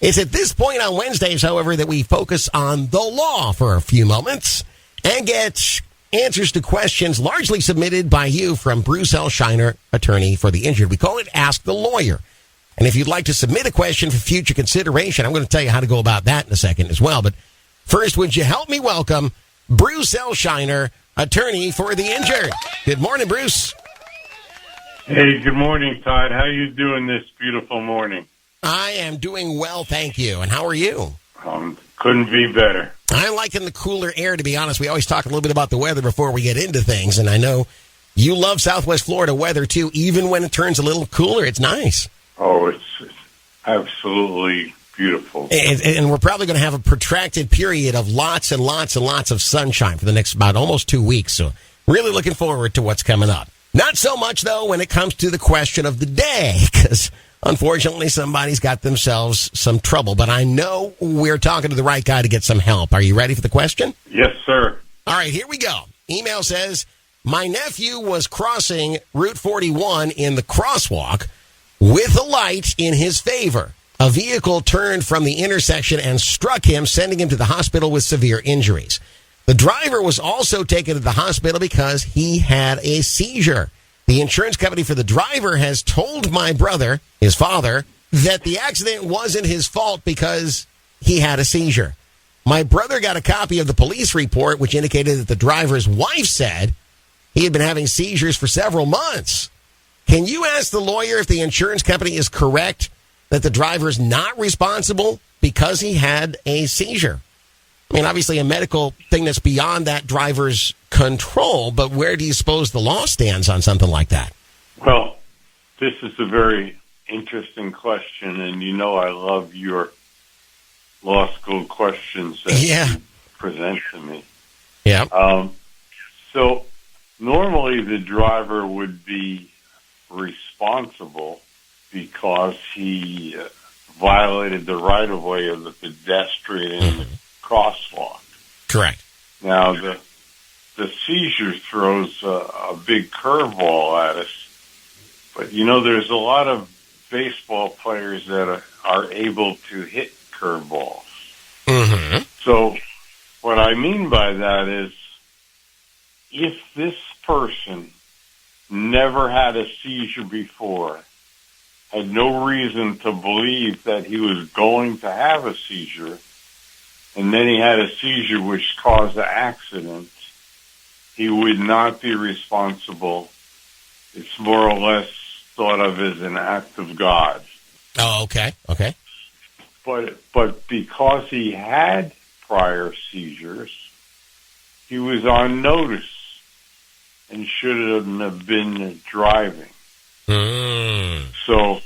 It's at this point on Wednesdays, however, that we focus on the law for a few moments and get answers to questions largely submitted by you from Bruce L. Scheiner, attorney for the injured. We call it Ask the Lawyer. And if you'd like to submit a question for future consideration, I'm going to tell you how to go about that in a second as well. But first, would you help me welcome Bruce L. Scheiner, attorney for the injured? Good morning, Bruce. Hey, good morning, Todd. How you doing this beautiful morning? I am doing well, thank you. And how are you? Couldn't be better. I'm liking the cooler air, to be honest. We always talk a little bit about the weather before we get into things, and I know you love Southwest Florida weather, too. Even when it turns a little cooler, it's nice. Oh, it's absolutely beautiful. And we're probably going to have a protracted period of lots and lots and lots of sunshine for the next about almost 2 weeks, so really looking forward to what's coming up. Not so much, though, when it comes to the question of the day, because unfortunately somebody's got themselves some trouble. But I know we're talking to the right guy to get some help. Are you ready for the question? Yes, sir. All right, here we go. Email says, my nephew was crossing Route 41 in the crosswalk with a light in his favor. A vehicle turned from the intersection and struck him, sending him to the hospital with severe injuries. The driver was also taken to the hospital because he had a seizure. The insurance company for the driver has told my brother, his father, that the accident wasn't his fault because he had a seizure. My brother got a copy of the police report, which indicated that the driver's wife said he had been having seizures for several months. Can you ask the lawyer if the insurance company is correct that the driver's not responsible because he had a seizure? I mean, obviously a medical thing that's beyond that driver's control, but where do you suppose the law stands on something like that? Well, this is a very interesting question, and you know I love your law school questions that you present to me. Yeah. So normally the driver would be responsible because he violated the right-of-way of the pedestrian in the crosswalk. Correct. Now, the seizure throws a big curveball at us. But, you know, there's a lot of baseball players that are able to hit curveballs. Mm-hmm. So what I mean by that is if this person never had a seizure before, had no reason to believe that he was going to have a seizure, and then he had a seizure which caused the accident, he would not be responsible. It's more or less thought of as an act of God. Oh, okay. Okay. But because he had prior seizures, he was on notice and shouldn't have been driving. So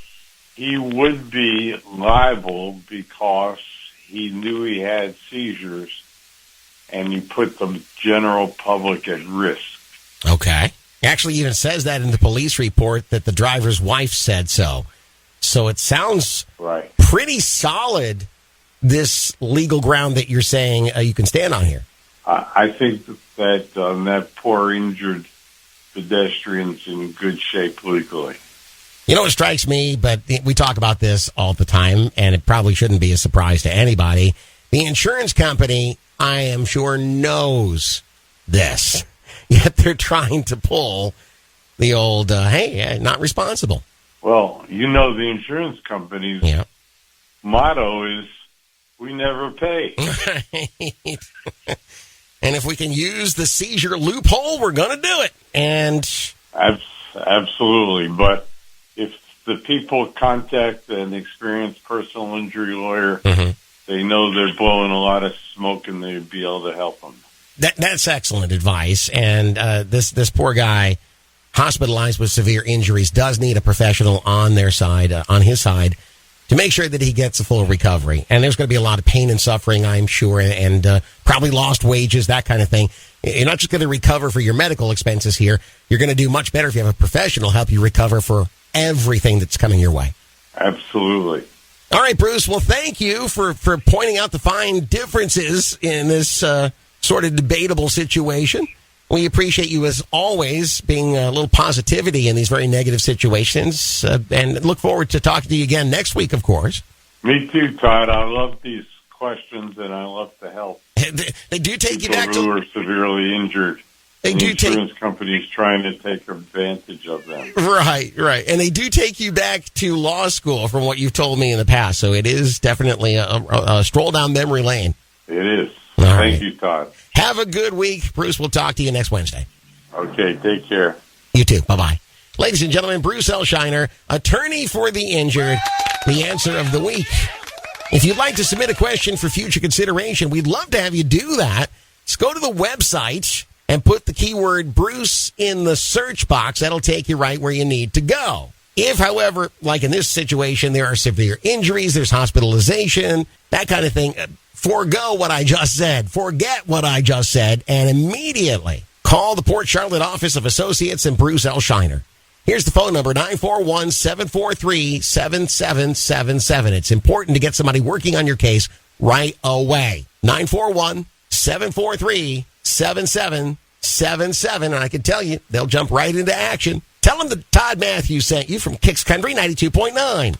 he would be liable because he knew he had seizures and he put the general public at risk. Okay. Actually even says that in the police report that the driver's wife said so. So it sounds pretty solid, this legal ground that you're saying you can stand on here. I think that that poor injured pedestrian's in good shape legally. You know what strikes me, but we talk about this all the time, and it probably shouldn't be a surprise to anybody. The insurance company, I am sure, knows this, yet they're trying to pull the old, not responsible. Well, you know the insurance company's motto is, we never pay. Right. And if we can use the seizure loophole, we're going to do it. And absolutely. But if the people contact an experienced personal injury lawyer, they know they're blowing a lot of smoke and they'd be able to help them. That's excellent advice. And this poor guy, hospitalized with severe injuries, does need a professional on their side, on his side, to make sure that he gets a full recovery. And there's going to be a lot of pain and suffering, I'm sure, and probably lost wages, that kind of thing. You're not just going to recover for your medical expenses here. You're going to do much better if you have a professional help you recover for everything that's coming your way. Absolutely. All right, Bruce. Well, thank you for pointing out the fine differences in this sort of debatable situation. We appreciate you, as always, being a little positivity in these very negative situations, and look forward to talking to you again next week, of course. Me too, Todd. I love these questions, and I love to help They do take you people back who to... are severely injured. They do take... Insurance companies trying to take advantage of them. Right. And they do take you back to law school from what you've told me in the past. So it is definitely a stroll down memory lane. It is. All Thank right. you, Todd. Have a good week. Bruce, we'll talk to you next Wednesday. Okay, take care. You too. Bye-bye. Ladies and gentlemen, Bruce L. Scheiner, attorney for the injured, the answer of the week. If you'd like to submit a question for future consideration, we'd love to have you do that. Just go to the website and put the keyword Bruce in the search box. That'll take you right where you need to go. If, however, like in this situation, there are severe injuries, there's hospitalization, that kind of thing, forego what I just said. Forget what I just said and immediately call the Port Charlotte office of Associates and Bruce L. Scheiner. Here's the phone number, 941-743-7777. It's important to get somebody working on your case right away. 941-743-7777. And I can tell you, they'll jump right into action. Tell them that Todd Matthews sent you from Kicks Country 92.9.